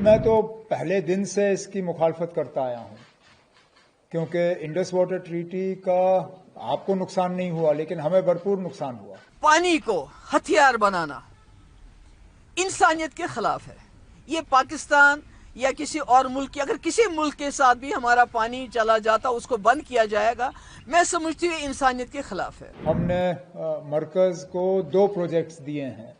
میں تو پہلے دن سے اس کی مخالفت کرتا آیا ہوں کیونکہ انڈس واٹر ٹریٹی کا آپ کو نقصان نہیں ہوا لیکن ہمیں بھرپور نقصان ہوا. پانی کو ہتھیار بنانا انسانیت کے خلاف ہے. یہ پاکستان یا کسی اور ملک کی اگر کسی ملک کے ساتھ بھی ہمارا پانی چلا جاتا اس کو بند کیا جائے گا میں سمجھتی ہوں انسانیت کے خلاف ہے. ہم نے مرکز کو 2 پروجیکٹس دیے ہیں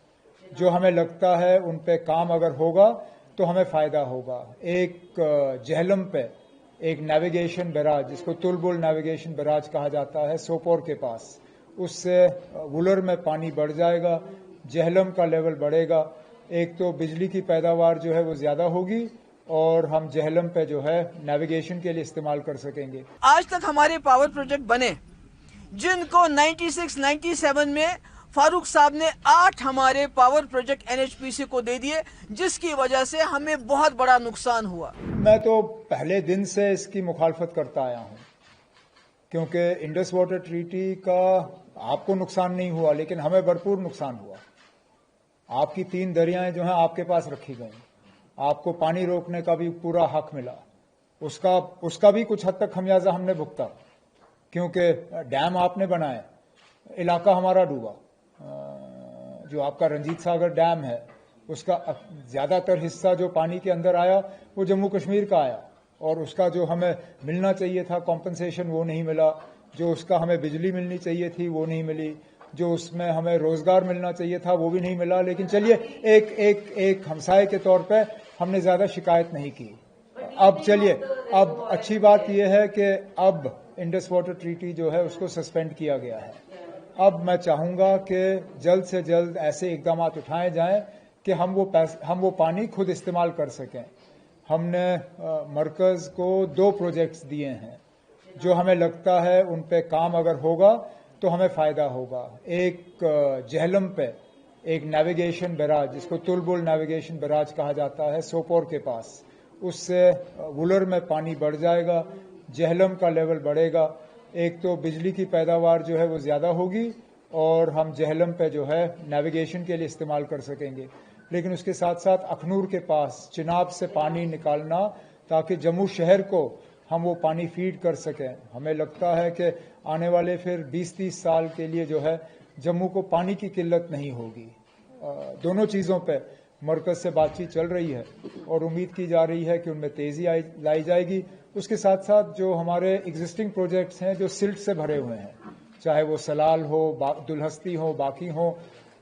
جو ہمیں لگتا ہے ان پہ کام اگر ہوگا تو ہمیں فائدہ ہوگا. ایک جہلم پہ ایک نیویگیشن بیراج جس کو تلبل نیویگیشن بیراج کہا جاتا ہے سوپور کے پاس، اس سے وولر میں پانی بڑھ جائے گا، جہلم کا لیول بڑھے گا. ایک تو بجلی کی پیداوار جو ہے وہ زیادہ ہوگی اور ہم جہلم پہ جو ہے نیویگیشن کے لیے استعمال کر سکیں گے. آج تک ہمارے پاور پروجیکٹ بنے جن کو 96-97 میں فاروق صاحب نے 8 ہمارے پاور پروجیکٹ NHPC کو دے دیے جس کی وجہ سے ہمیں بہت بڑا نقصان ہوا. میں تو پہلے دن سے اس کی مخالفت کرتا آیا ہوں کیونکہ انڈس واٹر ٹریٹی کا آپ کو نقصان نہیں ہوا لیکن ہمیں بھرپور نقصان ہوا. آپ کی 3 دریائیں جو ہیں آپ کے پاس رکھی گئیں، آپ کو پانی روکنے کا بھی پورا حق ملا، اس کا بھی کچھ حد تک خمیازہ ہم نے بھگتا کیونکہ ڈیم آپ نے بنائے، علاقہ ہمارا ڈوبا. جو آپ کا رنجیت ساگر ڈیم ہے اس کا زیادہ تر حصہ جو پانی کے اندر آیا وہ جموں کشمیر کا آیا اور اس کا جو ہمیں ملنا چاہیے تھا کمپنسیشن وہ نہیں ملا، جو اس کا ہمیں بجلی ملنی چاہیے تھی وہ نہیں ملی، جو اس میں ہمیں روزگار ملنا چاہیے تھا وہ بھی نہیں ملا. لیکن چلیے ایک ہمسائے کے طور پہ ہم نے زیادہ شکایت نہیں کی. اب اچھی بات یہ ہے کہ اب انڈس واٹر ٹریٹی جو ہے اس کو سسپینڈ کیا گیا ہے. اب میں چاہوں گا کہ جلد سے جلد ایسے اقدامات اٹھائے جائیں کہ ہم وہ پانی خود استعمال کر سکیں. ہم نے مرکز کو 2 پروجیکٹس دیے ہیں جو ہمیں لگتا ہے ان پہ کام اگر ہوگا تو ہمیں فائدہ ہوگا. ایک جہلم پہ ایک نیویگیشن بیراج جس کو تلبل نیویگیشن بیراج کہا جاتا ہے سوپور کے پاس، اس سے وولر میں پانی بڑھ جائے گا، جہلم کا لیول بڑھے گا. ایک تو بجلی کی پیداوار جو ہے وہ زیادہ ہوگی اور ہم جہلم پہ جو ہے نیویگیشن کے لیے استعمال کر سکیں گے. لیکن اس کے ساتھ ساتھ اخنور کے پاس چناب سے پانی نکالنا تاکہ جموں شہر کو ہم وہ پانی فیڈ کر سکیں. ہمیں لگتا ہے کہ آنے والے پھر 20-30 سال کے لیے جو ہے جموں کو پانی کی قلت نہیں ہوگی. دونوں چیزوں پہ مرکز سے بات چیت چل رہی ہے اور امید کی جا رہی ہے کہ ان میں تیزی لائی جائے گی. اس کے ساتھ ساتھ جو ہمارے ایگزسٹنگ پروجیکٹس ہیں جو سلٹ سے بھرے ہوئے ہیں، چاہے وہ سلال ہو، دلہستی ہو، باقی ہو،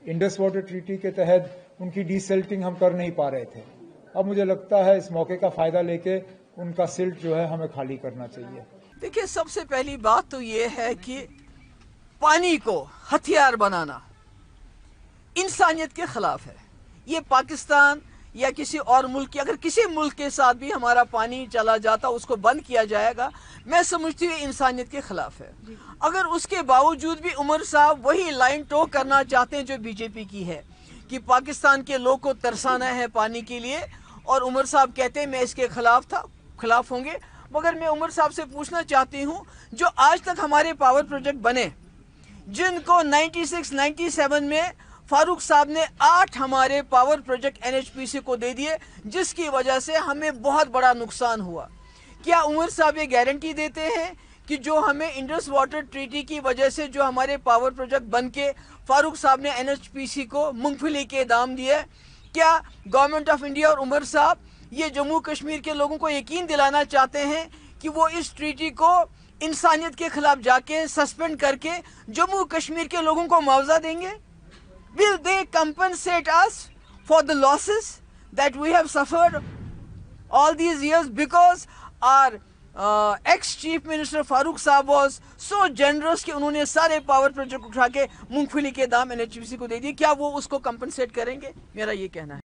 انڈس واٹر ٹریٹی کے تحت ان کی ڈی سلٹنگ ہم کر نہیں پا رہے تھے. اب مجھے لگتا ہے اس موقع کا فائدہ لے کے ان کا سلٹ جو ہے ہمیں خالی کرنا چاہیے. دیکھیے سب سے پہلی بات تو یہ ہے کہ پانی کو ہتھیار بنانا انسانیت کے خلاف ہے. یہ پاکستان یا کسی اور ملک کی اگر کسی ملک کے ساتھ بھی ہمارا پانی چلا جاتا اس کو بند کیا جائے گا میں سمجھتی ہوں انسانیت کے خلاف ہے. اگر اس کے باوجود بھی عمر صاحب وہی لائن ٹو کرنا چاہتے ہیں جو BJP کی ہے کہ پاکستان کے لوگ کو ترسانا ہے پانی کے لیے، اور عمر صاحب کہتے ہیں میں اس کے خلاف ہوں گے. مگر میں عمر صاحب سے پوچھنا چاہتی ہوں جو آج تک ہمارے پاور پروجیکٹ بنے جن کو 96-97 میں فاروق صاحب نے 8 ہمارے پاور پروجیکٹ NHPC کو دے دیے جس کی وجہ سے ہمیں بہت بڑا نقصان ہوا، کیا عمر صاحب یہ گارنٹی دیتے ہیں کہ جو ہمیں انڈس واٹر ٹریٹی کی وجہ سے جو ہمارے پاور پروجیکٹ بن کے فاروق صاحب نے NHPC کو مونگ پھلی کے دام دیے، کیا گورنمنٹ آف انڈیا اور عمر صاحب یہ جموں کشمیر کے لوگوں کو یقین دلانا چاہتے ہیں کہ وہ اس ٹریٹی کو انسانیت کے خلاف جا کے سسپینڈ کر کے جموں کشمیر کے لوگوں کو معاوضہ دیں گے؟ Will they compensate us for the losses that we have suffered all these years because our ex-chief minister Farooq Saab was so generous کہ انہوں نے سارے پاور پروجیکٹ اٹھا کے مونگ پھلی کے دام NHPC کو دے دیے؟ کیا وہ اس کو کمپنسیٹ کریں گے؟ میرا یہ کہنا ہے.